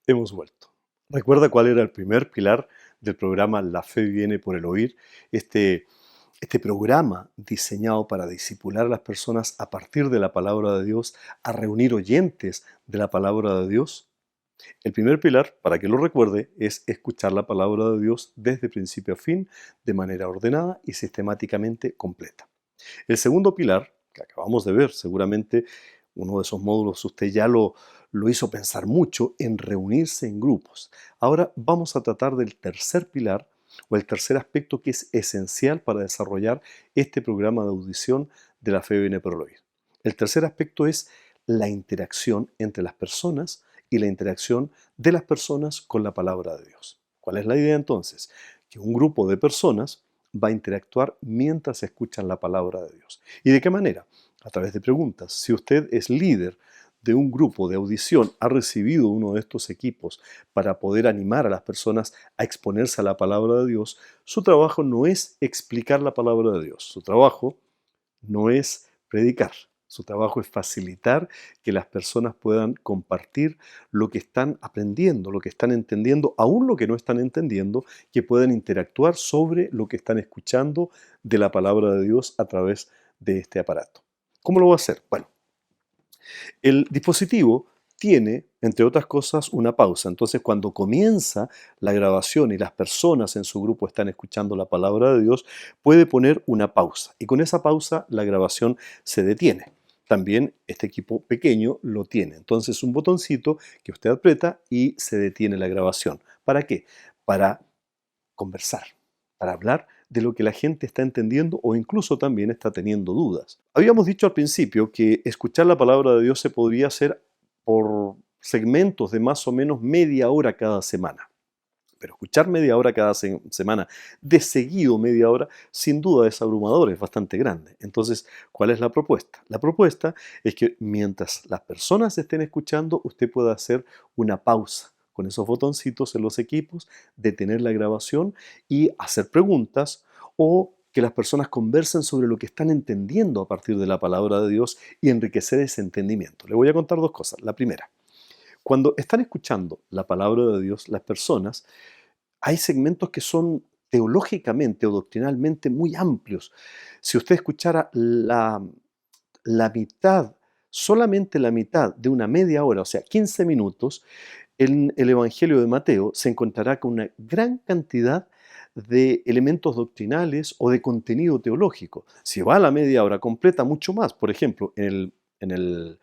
Hemos vuelto. ¿Recuerda cuál era el primer pilar del programa La fe viene por el oír? Este, este programa diseñado para discipular a las personas a partir de la palabra de Dios, a reunir oyentes de la palabra de Dios. El primer pilar, para que lo recuerde, es escuchar la palabra de Dios desde principio a fin, de manera ordenada y sistemáticamente completa. El segundo pilar, que acabamos de ver, seguramente uno de esos módulos usted ya lo hizo pensar mucho, en reunirse en grupos. Ahora vamos a tratar del tercer pilar o el tercer aspecto que es esencial para desarrollar este programa de audición de la fe viene por el oír. El tercer aspecto es la interacción entre las personas y la interacción de las personas con la palabra de Dios. ¿Cuál es la idea entonces? Que un grupo de personas va a interactuar mientras escuchan la palabra de Dios. ¿Y de qué manera? A través de preguntas. Si usted es líder de un grupo de audición, ha recibido uno de estos equipos para poder animar a las personas a exponerse a la palabra de Dios, su trabajo no es explicar la palabra de Dios, su trabajo no es predicar. Su trabajo es facilitar que las personas puedan compartir lo que están aprendiendo, lo que están entendiendo, aún lo que no están entendiendo, que puedan interactuar sobre lo que están escuchando de la palabra de Dios a través de este aparato. ¿Cómo lo va a hacer? Bueno, el dispositivo tiene, entre otras cosas, una pausa. Entonces, cuando comienza la grabación y las personas en su grupo están escuchando la palabra de Dios, puede poner una pausa. Y con esa pausa la grabación se detiene. También este equipo pequeño lo tiene. Entonces, un botoncito que usted aprieta y se detiene la grabación. ¿Para qué? Para conversar, para hablar de lo que la gente está entendiendo o incluso también está teniendo dudas. Habíamos dicho al principio que escuchar la palabra de Dios se podría hacer por segmentos de más o menos media hora cada semana. Pero escuchar media hora cada semana, de seguido media hora, sin duda es abrumador, es bastante grande. Entonces, ¿cuál es la propuesta? La propuesta es que mientras las personas estén escuchando, usted pueda hacer una pausa con esos botoncitos en los equipos, detener la grabación y hacer preguntas o que las personas conversen sobre lo que están entendiendo a partir de la palabra de Dios y enriquecer ese entendimiento. Le voy a contar dos cosas. La primera, cuando están escuchando la palabra de Dios, las personas, hay segmentos que son teológicamente o doctrinalmente muy amplios. Si usted escuchara la mitad, solamente la mitad de una media hora, o sea, 15 minutos, en el Evangelio de Mateo se encontrará con una gran cantidad de elementos doctrinales o de contenido teológico. Si va a la media hora completa, mucho más. Por ejemplo, en el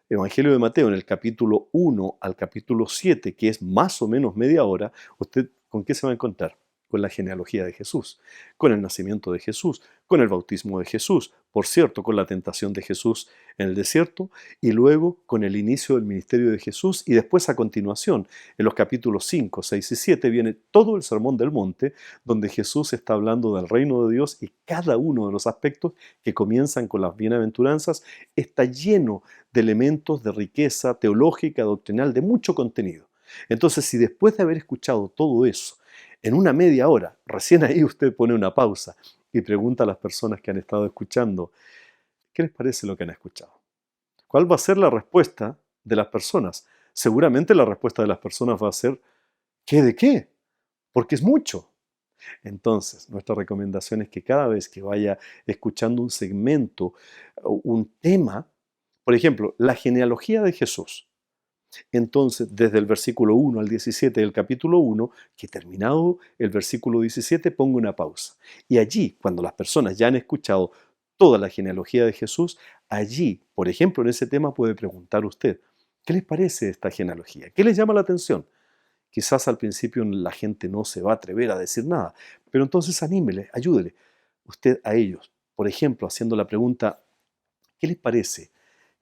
Evangelio de Mateo, en el capítulo 1 al capítulo 7, que es más o menos media hora, usted ¿con qué se va a encontrar? Con la genealogía de Jesús, con el nacimiento de Jesús, con el bautismo de Jesús, por cierto, con la tentación de Jesús en el desierto, y luego con el inicio del ministerio de Jesús, y después a continuación, en los capítulos 5, 6 y 7, viene todo el Sermón del Monte, donde Jesús está hablando del reino de Dios y cada uno de los aspectos que comienzan con las bienaventuranzas está lleno de elementos de riqueza teológica, doctrinal, de mucho contenido. Entonces, si después de haber escuchado todo eso, en una media hora, recién ahí usted pone una pausa y pregunta a las personas que han estado escuchando, ¿qué les parece lo que han escuchado? ¿Cuál va a ser la respuesta de las personas? Seguramente la respuesta de las personas va a ser, ¿qué de qué? Porque es mucho. Entonces, nuestra recomendación es que cada vez que vaya escuchando un segmento, un tema, por ejemplo, la genealogía de Jesús. Entonces, desde el versículo 1 al 17 del capítulo 1, que terminado el versículo 17, pongo una pausa. Y allí, cuando las personas ya han escuchado toda la genealogía de Jesús, allí, por ejemplo, en ese tema puede preguntar usted, ¿qué les parece esta genealogía? ¿Qué les llama la atención? Quizás al principio la gente no se va a atrever a decir nada, pero entonces anímele, ayúdele usted a ellos. Por ejemplo, haciendo la pregunta, ¿qué les parece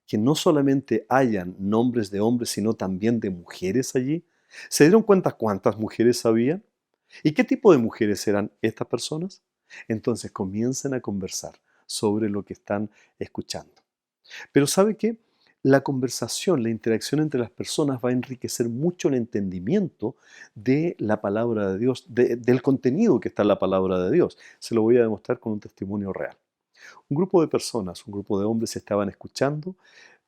que no solamente hayan nombres de hombres, sino también de mujeres allí? ¿Se dieron cuenta cuántas mujeres había? ¿Y qué tipo de mujeres eran estas personas? Entonces comiencen a conversar sobre lo que están escuchando. Pero ¿sabe qué? La conversación, la interacción entre las personas va a enriquecer mucho el entendimiento de la palabra de Dios, del contenido que está en la palabra de Dios. Se lo voy a demostrar con un testimonio real. Un grupo de personas, un grupo de hombres estaban escuchando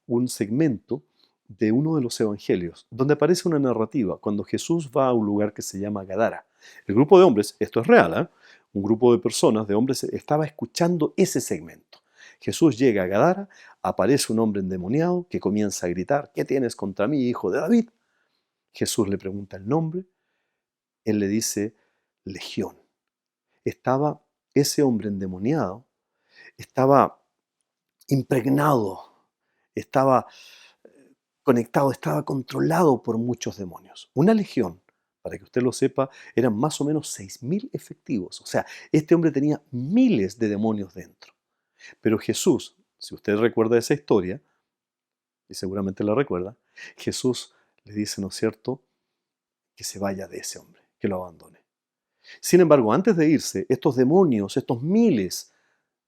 un segmento de uno de los evangelios, donde aparece una narrativa cuando Jesús va a un lugar que se llama Gadara. El grupo de hombres, esto es real, ¿eh? Un grupo de personas, de hombres, estaba escuchando ese segmento. Jesús llega a Gadara, aparece un hombre endemoniado que comienza a gritar: ¿qué tienes contra mí, hijo de David? Jesús le pregunta el nombre, él le dice: Legión. Estaba ese hombre endemoniado, estaba impregnado, estaba conectado, estaba controlado por muchos demonios. Una legión, para que usted lo sepa, eran más o menos 6.000 efectivos. O sea, este hombre tenía miles de demonios dentro. Pero Jesús, si usted recuerda esa historia, y seguramente la recuerda, Jesús le dice, ¿no es cierto?, que se vaya de ese hombre, que lo abandone. Sin embargo, antes de irse, estos demonios, estos miles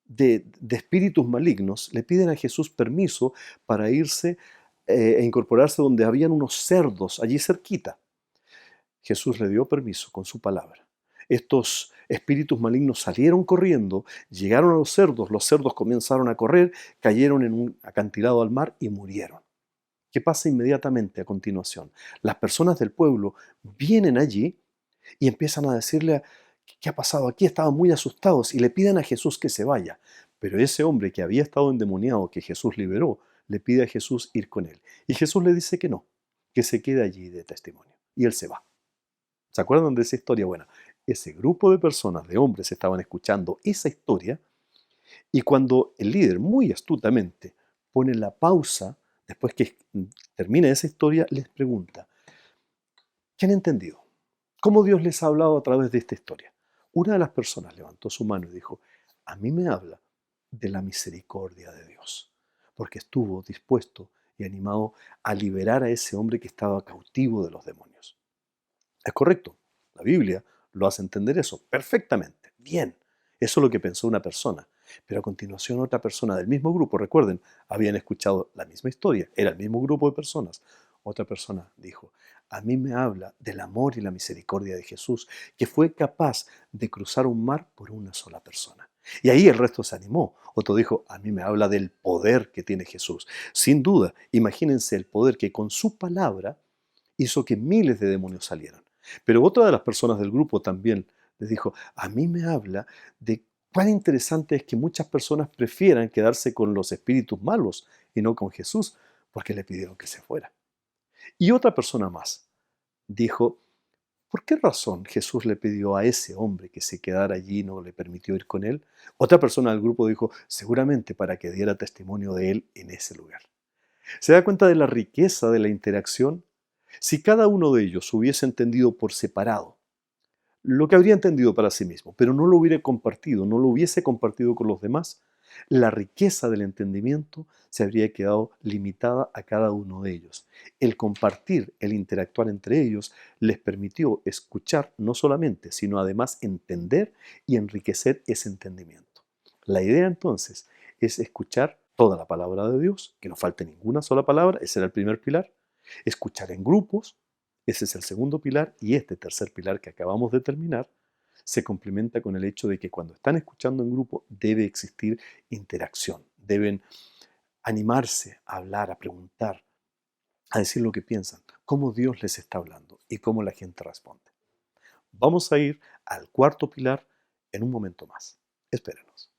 de espíritus malignos, le piden a Jesús permiso para irse e incorporarse donde habían unos cerdos allí cerquita. Jesús le dio permiso con su palabra. Estos espíritus malignos salieron corriendo, llegaron a los cerdos comenzaron a correr, cayeron en un acantilado al mar y murieron. ¿Qué pasa inmediatamente a continuación? Las personas del pueblo vienen allí y empiezan a decirle: ¿qué ha pasado aquí? Estaban muy asustados y le piden a Jesús que se vaya. Pero ese hombre que había estado endemoniado, que Jesús liberó, le pide a Jesús ir con él. Y Jesús le dice que no, que se quede allí de testimonio. Y él se va. ¿Se acuerdan de esa historia? Bueno, ese grupo de personas, de hombres, estaban escuchando esa historia y cuando el líder, muy astutamente, pone la pausa, después que termina esa historia, les pregunta: ¿qué han entendido? ¿Cómo Dios les ha hablado a través de esta historia? Una de las personas levantó su mano y dijo: a mí me habla de la misericordia de Dios, porque estuvo dispuesto y animado a liberar a ese hombre que estaba cautivo de los demonios. Es correcto, la Biblia lo hace entender eso perfectamente. Bien, eso es lo que pensó una persona. Pero a continuación otra persona del mismo grupo, recuerden, habían escuchado la misma historia, era el mismo grupo de personas. Otra persona dijo: a mí me habla del amor y la misericordia de Jesús, que fue capaz de cruzar un mar por una sola persona. Y ahí el resto se animó. Otro dijo: a mí me habla del poder que tiene Jesús. Sin duda, imagínense el poder que con su palabra hizo que miles de demonios salieran. Pero otra de las personas del grupo también les dijo: a mí me habla de cuán interesante es que muchas personas prefieran quedarse con los espíritus malos y no con Jesús, porque le pidieron que se fuera. Y otra persona más dijo: ¿por qué razón Jesús le pidió a ese hombre que se quedara allí y no le permitió ir con él? Otra persona del grupo dijo: seguramente para que diera testimonio de él en ese lugar. ¿Se da cuenta de la riqueza de la interacción? Si cada uno de ellos hubiese entendido por separado lo que habría entendido para sí mismo, pero no lo hubiera compartido, no lo hubiese compartido con los demás, la riqueza del entendimiento se habría quedado limitada a cada uno de ellos. El compartir, el interactuar entre ellos, les permitió escuchar no solamente, sino además entender y enriquecer ese entendimiento. La idea entonces es escuchar toda la palabra de Dios, que no falte ninguna sola palabra, ese era el primer pilar. Escuchar en grupos, ese es el segundo pilar, y este tercer pilar que acabamos de terminar se complementa con el hecho de que cuando están escuchando en grupo debe existir interacción, deben animarse a hablar, a preguntar, a decir lo que piensan, cómo Dios les está hablando y cómo la gente responde. Vamos a ir al cuarto pilar en un momento más. Espérenos.